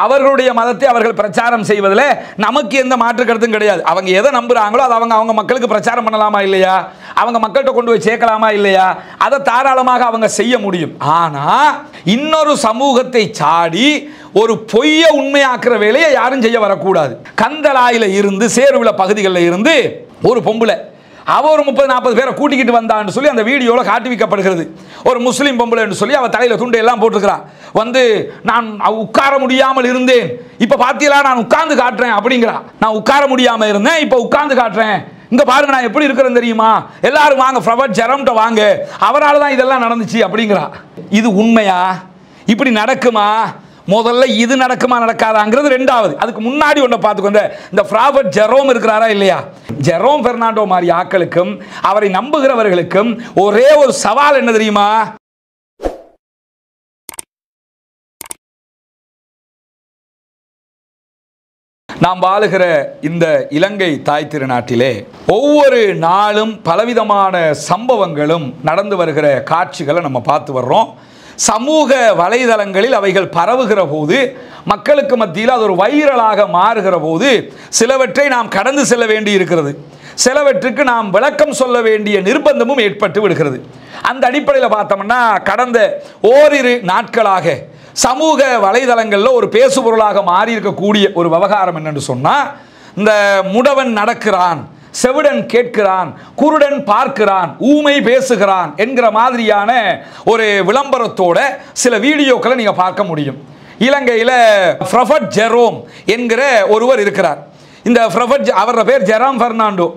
அவர்களுடைய மதத்தை அவர்கள் பிரச்சாரம் செய்வதில் நமக்கு எந்த மாற்று கருத்தும் கிடையாது. அவங்க எதை நம்புறாங்களோ அதை அவங்க மக்களுக்கு பிரச்சாரம் பண்ணலாமா இல்லையா, அவங்க மக்கள்கிட்ட கொண்டு போய் சேர்க்கலாமா இல்லையா, அதை தாராளமாக அவங்க செய்ய முடியும். ஆனா இன்னொரு சமூகத்தை சாடி ஒரு பொய்யை உண்மையாக்குற வேலையை யாரும் செய்ய வரக்கூடாது. கந்தலாயில இருந்து சேருவில பகுதிகளில் இருந்து ஒரு பொம்பளை அவ ஒரு 30-40 பேரை கூட்டிக்கிட்டு வந்தான்னு சொல்லி அந்த வீடியோவில் காட்டுவிக்கப்படுகிறது. ஒரு முஸ்லீம் பொம்பளைன்னு சொல்லி அவள் தலையில் துண்டை எல்லாம் போட்டுக்கிறான். வந்து நான் உட்கார முடியாமல் இருந்தேன், இப்போ பார்த்தீங்களா நான் உட்கார்ந்து காட்டுறேன் அப்படிங்கிறா. நான் உட்கார முடியாமல் இருந்தேன், இப்போ உட்கார்ந்து காட்டுறேன், இங்கே பாருங்க நான் எப்படி இருக்கிறேன்னு தெரியுமா, எல்லாரும் வாங்க ப்ரொஃபட் ஜெரோம்ட்ட வாங்க, அவரால் தான் இதெல்லாம் நடந்துச்சு அப்படிங்கிறா. இது உண்மையா? இப்படி நடக்குமா? முதல்ல இது நடக்குமா நடக்காதாங்கிறது ரெண்டாவது. அதுக்கு முன்னாடி ஒன்றை பார்த்துக்கோங்க. இந்த ப்ராஃபட் ஜெரோம் இருக்கிறாரா இல்லையா, ஜெரோம் பெர்னாண்டோ மாதிரி ஆட்களுக்கும் அவரை நம்புகிறவர்களுக்கும் ஒரே ஒரு சவால் என்ன தெரியுமா? நாம் வாழுகிற இந்த இலங்கை தாய் திருநாட்டிலே ஒவ்வொரு நாளும் பலவிதமான சம்பவங்களும் நடந்து வருகிற காட்சிகளை நம்ம பார்த்து வர்றோம். சமூக வலைதளங்களில் அவைகள் பரவுகிற போது, மக்களுக்கு மத்தியில் அது ஒரு வைரலாக மாறுகிற போது சிலவற்றை நாம் கடந்து செல்ல வேண்டி இருக்கிறது, சிலவற்றுக்கு நாம் விளக்கம் சொல்ல வேண்டிய நிர்பந்தமும் ஏற்பட்டு விடுகிறது. அந்த அடிப்படையில் பார்த்தோம்னா கடந்த ஓரிரு நாட்களாக சமூக வலைதளங்களில் ஒரு பேசுபொருளாக மாறி இருக்கக்கூடிய ஒரு விவகாரம் என்னன்னு சொன்னால், இந்த முடவன் நடக்கிறான், செவிடன் கேட்கிறான், குருடன் பார்க்கிறான், ஊமை பேசுகிறான் என்கிற மாதிரியான ஒரு விளம்பரத்தோட சில வீடியோக்களை நீங்க பார்க்க முடியும். இலங்கையில் ப்ரொஃபட் ஜெரோம் என்கிற ஒருவர் இருக்கிறார். இந்த ப்ரொஃபட் அவரோட பேர் ஜெரோம் பெர்னாண்டோ.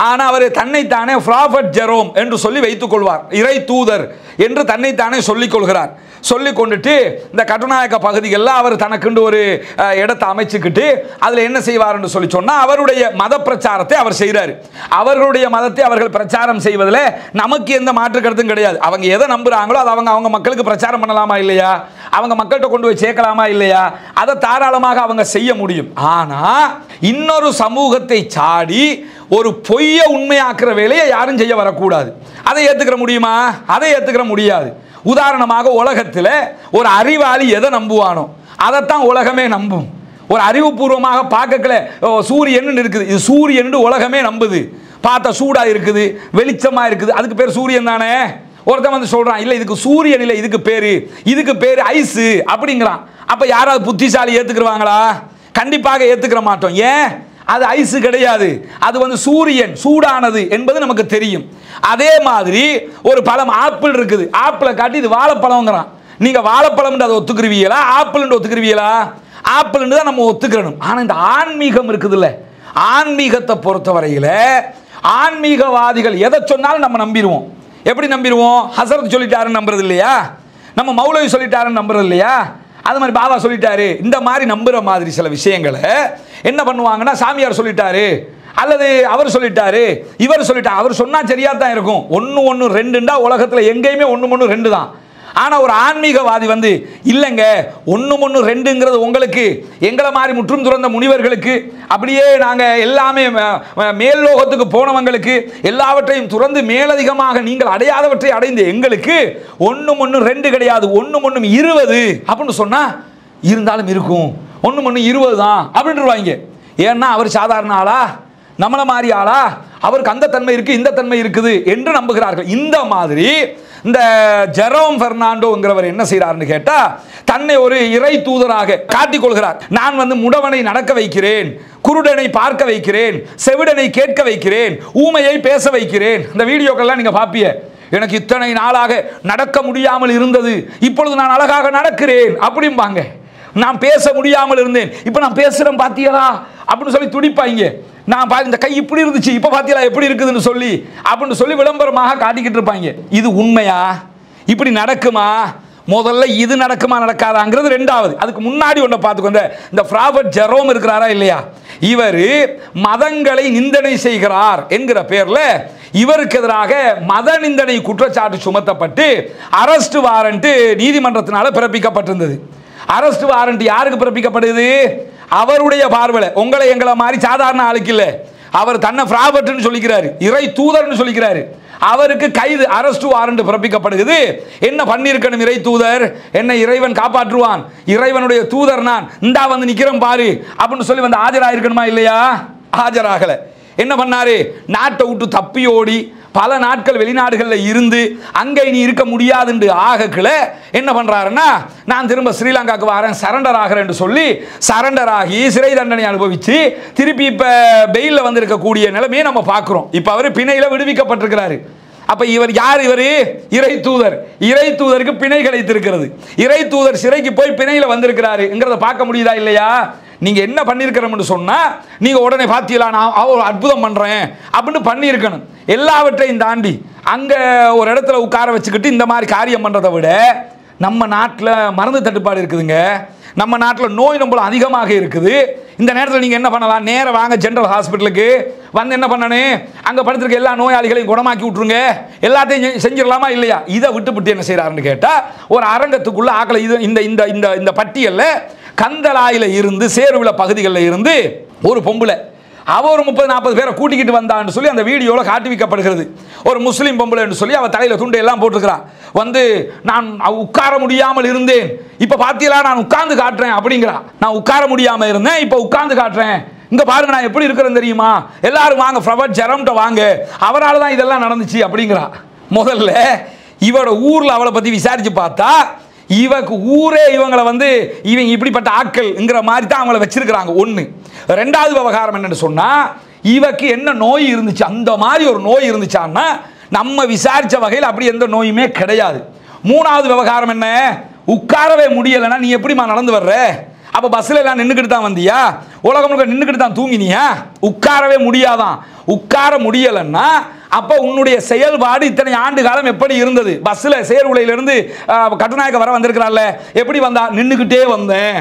ஆனால் அவர் தன்னைத்தானே ப்ராஃபட் ஜெரோம் என்று சொல்லி வைத்துக் கொள்வார். இறை தூதர் என்று தன்னைத்தானே சொல்லிக் கொள்கிறார். சொல்லி கொண்டுட்டு இந்த கட்டுநாயக்க பகுதிகளில் அவர் தனக்குண்டு ஒரு இடத்தை அமைச்சுக்கிட்டு அதில் என்ன செய்வார் என்று சொல்லி சொன்னால் அவருடைய மத பிரச்சாரத்தை அவர் செய்கிறார். அவர்களுடைய மதத்தை அவர்கள் பிரச்சாரம் செய்வதில் நமக்கு எந்த மாற்று கருத்தும் கிடையாது. அவங்க எதை நம்புறாங்களோ அதை அவங்க மக்களுக்கு பிரச்சாரம் பண்ணலாமா இல்லையா, அவங்க மக்கள்கிட்ட கொண்டு போய் சேர்க்கலாமா இல்லையா, அதை தாராளமாக அவங்க செய்ய முடியும். ஆனால் இன்னொரு சமூகத்தை சாடி ஒரு பொய்யை உண்மையாக்குற வேலையை யாரும் செய்ய வரக்கூடாது. அதை ஏற்றுக்கிற முடியுமா? அதை ஏற்றுக்கிற முடியாது. உதாரணமாக உலகத்தில் ஒரு அறிவாளி எதை நம்புவானோ அதைத்தான் உலகமே நம்பும். ஒரு அறிவுபூர்வமாக பார்க்கல சூரியன் இருக்குது, இது சூரியன் உலகமே நம்புது. பார்த்தா சூடா இருக்குது, வெளிச்சமா இருக்குது, அதுக்கு பேர் சூரியன் தானே. ஒருத்தன் வந்து சொல்றான் இல்லை இதுக்கு சூரியன் இல்லை, இதுக்கு பேரு ஐஸ் அப்படிங்கிறான். அப்ப யாராவது புத்திசாலி ஏத்துக்குவாங்களா? கண்டிப்பாக ஏத்துக்கிற மாட்டோம். ஏன்? அது ஐஸ் கிடையாது, அது வந்து சூரியன் சூடானது என்பது நமக்கு தெரியும். அதே மாதிரி ஒரு பழம் ஆப்பிள் இருக்குது, ஆப்பிளை காட்டி இது வாழைப்பழம்ங்கிறான். நீங்க வாழைப்பழம் அதை ஒத்துக்குருவீங்களா, ஆப்பிள் ஒத்துக்குருவீங்களா? ஆப்பிள் தான் நம்ம ஒத்துக்கிறணும். ஆனால் இந்த ஆன்மீகம் இருக்குதுல்ல, ஆன்மீகத்தை பொறுத்தவரையில் ஆன்மீகவாதிகள் எதை சொன்னாலும் நம்ம நம்பிடுவோம். எப்படி நம்பிடுவோம்? ஹசரத் சொல்லிட்டாருன்னு நம்புறது இல்லையா, நம்ம மௌலவி சொல்லிட்டாருன்னு நம்புறது இல்லையா, அது மாதிரி பாபா சொல்லிட்டாரு, இந்த மாதிரி நம்புற மாதிரி சில விஷயங்களை என்ன பண்ணுவாங்கன்னா, சாமியார் சொல்லிட்டாரு அல்லது அவர் சொல்லிட்டாரு இவர் சொல்லிட்டாரு, அவர் சொன்னா சரியா தான் இருக்கும். 1 1 2ண்டா உலகத்தில் எங்கேயுமே 1 1 2 தான். ஆனால் ஒரு ஆன்மீகவாதி வந்து இல்லைங்க 1 1 2ங்கிறது உங்களுக்கு எங்களை மாதிரி முற்றும் துறந்த முனிவர்களுக்கு, அப்படியே நாங்கள் எல்லாமே மேல் லோகத்துக்கு போனவங்களுக்கு எல்லாவற்றையும் துறந்து மேலதிகமாக நீங்கள் அடையாதவற்றை அடைந்து எங்களுக்கு 1 1 2 கிடையாது, 1 1 20 அப்படின்னு சொன்னால் இருந்தாலும் இருக்கும், 1 1 20 தான் அப்படின்ட்டுருவாங்க. ஏன்னா அவர் சாதாரண ஆளா, நம்மளை மாதிரி ஆளா, அவருக்கு அந்த தன்மை இருக்கு இந்த தன்மை இருக்குது என்று நம்புகிறார்கள். இந்த மாதிரி இந்த ஜெரோம் பெர்னாண்டோங்கிறவர் என்ன செய்யறாருன்னு கேட்டா, தன்னை ஒரு இறை தூதராக காட்டிக் கொள்கிறார். நான் வந்து முடவனை நடக்க வைக்கிறேன், குருடனை பார்க்க வைக்கிறேன், செவிடனை கேட்க வைக்கிறேன், ஊமையை பேச வைக்கிறேன். இந்த வீடியோக்கெல்லாம் நீங்க பாப்பீங்க. எனக்கு இத்தனை நாளாக நடக்க முடியாமல் இருந்தது, இப்பொழுது நான் அழகாக நடக்கிறேன் அப்படிம்பாங்க. நான் பேச முடியாமல் இருந்தேன், இப்போ நான் பேசுறேன் பாத்தீங்களா அப்படின்னு சொல்லி துடிப்பாங்க. நான் இந்த கை இப்படி இருந்துச்சு, இப்போ பாத்தீங்களா எப்படி இருக்குதுன்னு சொல்லி அப்படின்னு சொல்லி விளம்பரமாக காட்டிக்கிட்டு இருப்பாங்க. இது உண்மையா? இப்படி நடக்குமா? முதல்ல இது நடக்குமா நடக்காதாங்கிறது ரெண்டாவது. அதுக்கு முன்னாடி ஒன்றை பார்த்துக்கோங்க. இந்த ப்ராஃபட் ஜெரோம் இருக்கிறாரா இல்லையா, இவர் மதங்களை நிந்தனை செய்கிறார் என்கிற பேர்ல இவருக்கு எதிராக மத நிந்தனை குற்றச்சாட்டு சுமத்தப்பட்டு அரெஸ்ட் வாரண்ட் நீதிமன்றத்தினால பிறப்பிக்கப்பட்டிருந்தது. அரெஸ்ட் வாரண்ட் யாருக்கு பிறப்பிக்கப்படுது? அவருடைய பார்வையில், உங்களை எங்களை மாதிரி சாதாரண ஆளுக்கு இல்லை, அவர் தன்னை பிராபர்ட்னு சொல்லிக்கிறாரு, இறை தூதர்னு சொல்லிக்கிறாரு. அவருக்கு கைது அரெஸ்ட் வாரண்ட் பிறப்பிக்கப்படுகிறது. என்ன பண்ணியிருக்கணும் இறை தூதர்? என்ன இறைவன் காப்பாற்றுவான், இறைவனுடைய தூதர் நான், இந்தா வந்து நிக்கிறேன் பாரு அப்படின்னு சொல்லி வந்து ஆஜராயிருக்கணுமா இல்லையா? ஆஜராகல. என்ன பண்ணாரு? நாட்டை விட்டு தப்பி ஓடி பல நாட்கள் வெளிநாடுகளில் இருந்து அங்கே இனி இருக்க முடியாதுன்னு ஆகல என்ன பண்றாருன்னா, நான் திரும்ப ஸ்ரீலங்காவுக்கு வரேன், சரண்டர் ஆகிறேன் சொல்லி சரண்டர் ஆகி சிறை தண்டனை அனுபவிச்சு திருப்பி இப்ப பெயில வந்திருக்கக்கூடிய நிலைமையை நம்ம பார்க்கிறோம். இப்ப அவர் பிணையில விடுவிக்கப்பட்டிருக்கிறாரு. அப்ப இவர் யார்? இவர் இறை தூதர். இறை தூதருக்கு பிணை கிடைத்திருக்கிறது. இறை தூதர் சிறைக்கு போய் பிணையில வந்திருக்கிறாருங்கிறத பார்க்க முடியுதா இல்லையா? நீங்க என்ன பண்ணிருக்கிறோம்னு சொன்னா, நீங்க உடனே பாத்தீங்களா நான் ஒரு அற்புதம் பண்றேன் அப்படின்னு பண்ணியிருக்கணும். எல்லாவற்றையும் தாண்டி அங்க ஒரு இடத்துல உட்கார வச்சுக்கிட்டு இந்த மாதிரி காரியம் பண்றதை விட, நம்ம நாட்டில் மருந்து தட்டுப்பாடு இருக்குதுங்க, நம்ம நாட்டில் நோய் நம்பளம் அதிகமாக இருக்குது. இந்த நேரத்தில் நீங்கள் என்ன பண்ணலாம்? நேராக வாங்க ஜென்ரல் ஹாஸ்பிட்டலுக்கு வந்து என்ன பண்ணணும், அங்கே படுத்திருக்க எல்லா நோயாளிகளையும் குணமாக்கி விட்ருங்க, எல்லாத்தையும் செஞ்சிடலாமா இல்லையா? இதை விட்டு என்ன செய்கிறாருன்னு கேட்டால், ஒரு அரங்கத்துக்குள்ள ஆக்களை இது இந்த இந்த இந்த இந்த பட்டியலில் கந்தலாயில இருந்து சேருவில பகுதிகளில் இருந்து ஒரு பொம்பளை அவ ஒரு 30-40 பேரை கூட்டிக்கிட்டு வந்தான்னு சொல்லி அந்த வீடியோவில் காட்டுவிக்கப்படுகிறது. ஒரு முஸ்லீம் பொம்பளைன்னு சொல்லி அவள் தலையில் துண்டு எல்லாம் போட்டுருக்கிறான். வந்து நான் உட்கார முடியாமல் இருந்தேன், இப்போ பார்த்தீங்களா நான் உட்கார்ந்து காட்டுறேன் அப்படிங்கிறா. நான் உட்கார முடியாமல் இருந்தேன், இப்போ உட்கார்ந்து காட்டுறேன், இங்கே பாருங்க நான் எப்படி இருக்கிறேன்னு தெரியுமா, எல்லாரும் வாங்க ஃப்ரவட் ஜெரம்ட்ட வாங்க, அவரால் தான் இதெல்லாம் நடந்துச்சு அப்படிங்கிறா. முதல்ல இவரோட ஊரில் அவளை பற்றி விசாரித்து பார்த்தா, இவக்கு ஊரே இவங்களை வந்து இவங்க இப்படிப்பட்ட ஆட்கள்ங்கிற மாதிரி தான் அவங்கள வச்சிருக்கிறாங்க. ஒன்று. ரெண்டாவது விவகாரம் என்னன்னு சொன்னா, இவக்கு என்ன நோய் இருந்துச்சு, அந்த மாதிரி ஒரு நோய் இருந்துச்சான்னா நம்ம விசாரிச்ச வகையில் அப்படி எந்த நோயுமே கிடையாது. மூணாவது விவகாரம் என்ன, உட்காரவே முடியலைன்னா நீ எப்படிமா நடந்து வர்ற? அப்போ பஸ்ஸில் எல்லாம் நின்றுக்கிட்டு தான் வந்தியா, உலகம் முழுக்க நின்றுக்கிட்டு தான் தூங்கினியா? உட்காரவே முடியாதான். உட்கார முடியலைன்னா அப்போ உன்னுடைய செயல்பாடு இத்தனை ஆண்டு காலம் எப்படி இருந்தது? பஸ்ஸில் சேர்வுலையிலிருந்து கட்டுநாயக்க வர வந்திருக்கிறாள்ல, எப்படி வந்தா? நின்றுக்கிட்டே வந்தேன்,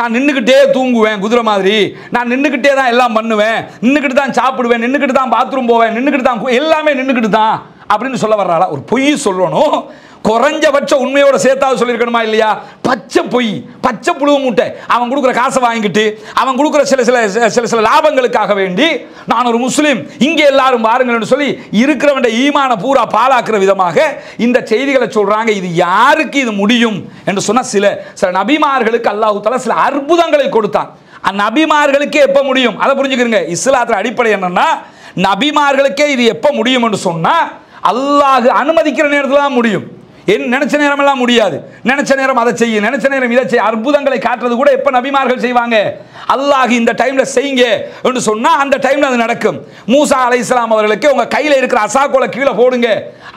நான் நின்றுக்கிட்டே தூங்குவேன் குதிரை மாதிரி, நான் நின்றுக்கிட்டே தான் எல்லாம் பண்ணுவேன், நின்றுக்கிட்டு தான் சாப்பிடுவேன், நின்றுக்கிட்டு தான் பாத்ரூம் போவேன், நின்றுக்கிட்டு தான் எல்லாமே நின்றுக்கிட்டு தான் அப்படின்னு சொல்ல வர்றாளா? ஒரு பொய் சொல்லணும், குறைஞ்சபட்ச உண்மையோட சேர்த்தாவது சொல்லியிருக்கணுமா இல்லையா? பச்சை பொய், பச்சை புழுவு மூட்டை. அவன் கொடுக்குற காசை வாங்கிட்டு அவன் கொடுக்குற சில லாபங்களுக்காக வேண்டி நான் ஒரு முஸ்லீம், இங்கே எல்லாரும் வாருங்கள்னு சொல்லி இருக்கிறவன் ஈமான பூரா பாலாக்குற விதமாக இந்த செய்திகளை சொல்றாங்க. இது யாருக்கு இது முடியும் என்று சொன்ன சில நபிமார்களுக்கு அல்லாஹ் தஆலா சில அற்புதங்களை கொடுத்தான். நபிமார்களுக்கே எப்ப முடியும் அதை புரிஞ்சுக்கிறீங்க. இஸ்லாத்துல அடிப்படை என்னன்னா, நபிமார்களுக்கே இது எப்ப முடியும் என்று சொன்னா, அல்லாஹ் அனுமதிக்கிற நேரத்தில் தான் முடியும். நினைச்ச நேரம் எல்லாம் முடியாது. நினைச்ச நேரம் அதை செய்ய, நினைச்ச நேரம் இதை செய்ய. அற்புதங்களை காட்டுறது கூட எப்ப நபிமார்கள் செய்வாங்க, அல்லாஹ் இந்த டைம்ல செய்யுங்க என்று சொன்னா அந்த டைம்ல அது நடக்கும். மூசா அலைஹிஸ்ஸலாம் அவர்களுக்கு உங்க கையில இருக்கிற அசாக்கோலை கீழே போடுங்க,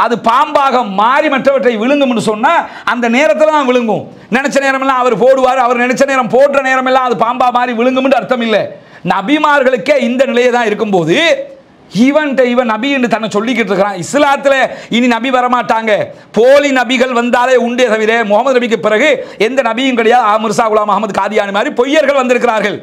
அது பாம்பாக மாறி மற்றவற்றை விழுங்கும்னு சொன்னா அந்த நேரத்தில் தான் விழுங்கும். நினைச்ச நேரம் எல்லாம் அவர் போடுவார், அவர் நினைச்ச நேரம் போடுற நேரம் எல்லாம் அது பாம்பா மாறி விழுங்கும்னு அர்த்தம் இல்லை. நபிமார்களுக்கே இந்த நிலையை தான் இருக்கும்போது இவன் நபி என்று தன்னை சொல்லிக்கிட்டு இருக்கிறான். இஸ்லாத்தில் இனி நபி வரமாட்டாங்க, போலி நபிகள் வந்தாலே உண்டே தவிர முகமது நபிக்கு பிறகு எந்த நபியும் கிடையாது. மிர்சா குலாம் அஹமது காதியானி மாதிரி பொய்யர்கள் வந்திருக்கிறார்கள்.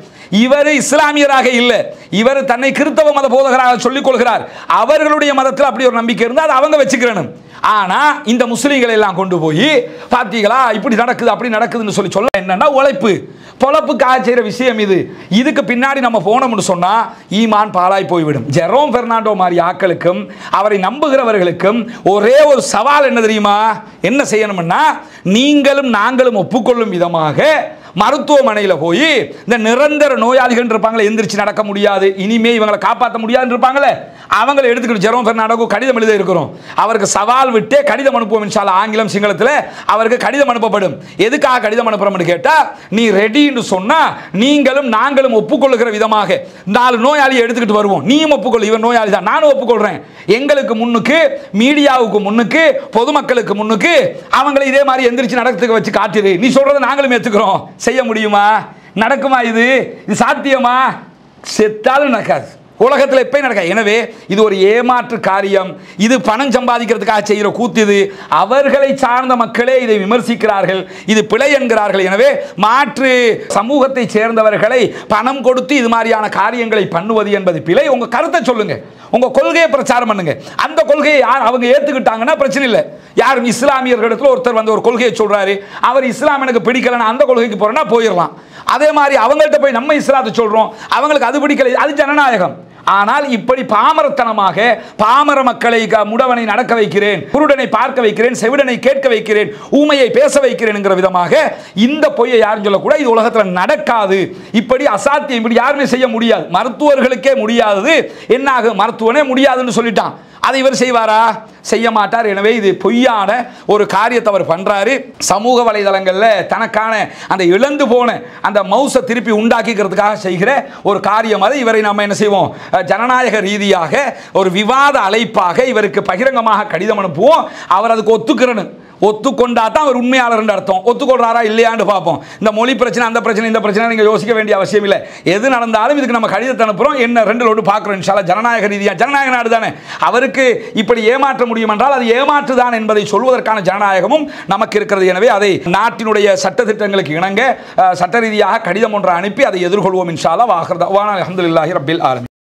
இவர் இஸ்லாமியராக இல்லை, இவர் தன்னை கிறிஸ்தவ மத போதகராக சொல்லிக் கொள்கிறார். அவர்களுடைய மதத்தில் அப்படி ஒரு நம்பிக்கை இருந்தால் அதை அவங்க வச்சுக்கிறணும். ஆனா இந்த முஸ்லீம்களை எல்லாம் கொண்டு போய் பார்த்தீங்களா இப்படி நடக்குது அப்படி நடக்குதுன்னு சொல்ல என்னன்னா, உழைப்பு பொழப்புக்காக செய்கிற விஷயம் இது. இதுக்கு பின்னாடி நம்ம போனோம்னு சொன்னா ஈமான் பாழாய் போய்விடும். ஜெரோம் பெர்னாண்டோ மாதிரி ஆட்களுக்கும் அவரை நம்புகிறவர்களுக்கும் ஒரே ஒரு சவால் என்ன தெரியுமா? என்ன செய்யணும்னா, நீங்களும் நாங்களும் ஒப்புக்கொள்ளும் விதமாக மருத்துவமனையில் போய் இந்த நிரந்தர நோயாளிகள் இருப்பாங்களே, எந்திரிச்சு நடக்க முடியாது, இனிமே இவங்களை காப்பாற்ற முடியாதுன்னு இருப்பாங்களே, அவங்களை எடுத்துக்கிட்டு ஜெரோம் பெர்னாண்டோக்கு கடிதம் எழுத இருக்கிறோம். அவருக்கு சவால் விட்டே கடிதம் அனுப்புவோம் இன்ஷால்லா. ஆங்கிலம் சிங்களத்தில் அவருக்கு கடிதம் அனுப்பப்படும். எதுக்காக கடிதம் அனுப்புறோம்னு கேட்டா, நீ ரெடின்னு சொன்னா நீங்களும் நாங்களும் ஒப்புக்கொள்ளுகிற விதமாக 4 நோயாளியை எடுத்துக்கிட்டு வருவோம். நீயும் ஒப்புக்கொள்ளு, இவன் நோயாளி தான், நானும் ஒப்புக்கொள்றேன். எங்களுக்கு முன்னுக்கு, மீடியாவுக்கு முன்னுக்கு, பொதுமக்களுக்கு முன்னுக்கு அவங்களை இதே மாதிரி எந்திரிச்சு நடக்கிறதுக்கு வச்சு காட்டுது. நீ சொல்றதை நாங்களும் ஏத்துக்கிறோம். செய்ய முடியுமா? நடக்குமா? இது சாத்தியமா? செத்தாலும் நடக்காது. உலகத்தில் எப்பயும் நடக்காது. எனவே இது ஒரு ஏமாற்று காரியம். இது பணம் சம்பாதிக்கிறதுக்காக செய்கிற கூத்து. இது அவர்களை சார்ந்த மக்களே இதை விமர்சிக்கிறார்கள், இது பிழை என்கிறார்கள். எனவே மாற்று சமூகத்தை சேர்ந்தவர்களை பணம் கொடுத்து இது மாதிரியான காரியங்களை பண்ணுவது என்பது பிழை. உங்க கருத்தை சொல்லுங்க, உங்க கொள்கையை பிரச்சாரம் பண்ணுங்க. அந்த கொள்கையை யார் அவங்க ஏத்துக்கிட்டாங்கன்னா பிரச்சனை இல்லை. யாரும் இஸ்லாமியர்களிடத்தில் ஒருத்தர் வந்து ஒரு கொள்கையை சொல்றாரு, அவர் இஸ்லாம் எனக்கு பிடிக்கலன்னா அந்த கொள்கைக்கு போறேன்னா போயிடலாம். அதே மாதிரி அவங்கள்ட்ட போய் நம்ம இஸ்லாத்தை சொல்றோம், அவங்களுக்கு அது பிடிக்கல, அது ஜனநாயகம். ஆனால் இப்படி பாமரத்தனமாக பாமர மக்களை முடவனை நடக்க வைக்கிறேன், குருடனை பார்க்க வைக்கிறேன், செவிடனை கேட்க வைக்கிறேன், ஊமையை பேச வைக்கிறேன் என்கிற விதமாக இந்த பொய்யை யாரும் சொல்லக்கூட. இது உலகத்தில் நடக்காது, இப்படி அசாத்தியம், இப்படி யாருமே செய்ய முடியாது, மருத்துவர்களுக்கே முடியாதது என்னாகும், மருத்துவனே முடியாதுன்னு சொல்லிட்டான். அதை இவர் செய்வாரா? செய்ய மாட்டார். எனவே இது பொய்யான ஒரு காரியத்தை அவர் பண்றாரு. சமூக வலைதளங்களில் தனக்கான அந்த இழந்து போன அந்த மவுசை திருப்பி உண்டாக்கிக்கிறதுக்காக செய்கிற ஒரு காரியம். அது இவரை நம்ம என்ன செய்வோம், ஜனநாயக ரீதியாக ஒரு விவாத அழைப்பாக இவருக்கு பகிரங்கமாக கடிதம் அனுப்புவோம். அவர் அதுக்கு ஒத்துக்கிறணும். ஒத்துக்கொண்டா தான் அவர் உண்மையாளர் அர்த்தம். ஒத்துக்கொள்றாரா இல்லையான்னு பார்ப்போம். இந்த மொழி பிரச்சனை, அந்த பிரச்சனை, இந்த பிரச்சனை நீங்கள் யோசிக்க வேண்டிய அவசியம் இல்லை. எது நடந்தாலும் இதுக்கு நம்ம கடிதத்தை அனுப்புகிறோம். என்ன ரெண்டு லோடு பார்க்குறோம். இன்ஷால்லா ஜனநாயக ரீதியாக, ஜனநாயக நாடு தானே, அவருக்கு இப்படி ஏமாற்ற முடியும் என்றால் அது ஏமாற்று தான் என்பதை சொல்வதற்கான ஜனநாயகமும் நமக்கு இருக்கிறது. எனவே அதை நாட்டினுடைய சட்டத்திட்டங்களுக்கு இணங்க சட்ட ரீதியாக கடிதம் ஒன்றை அனுப்பி அதை எதிர்கொள்வோம் இன்ஷா அல்லாஹ். அல்ஹம்துலில்லாஹி ரப்பில் ஆலமீன்.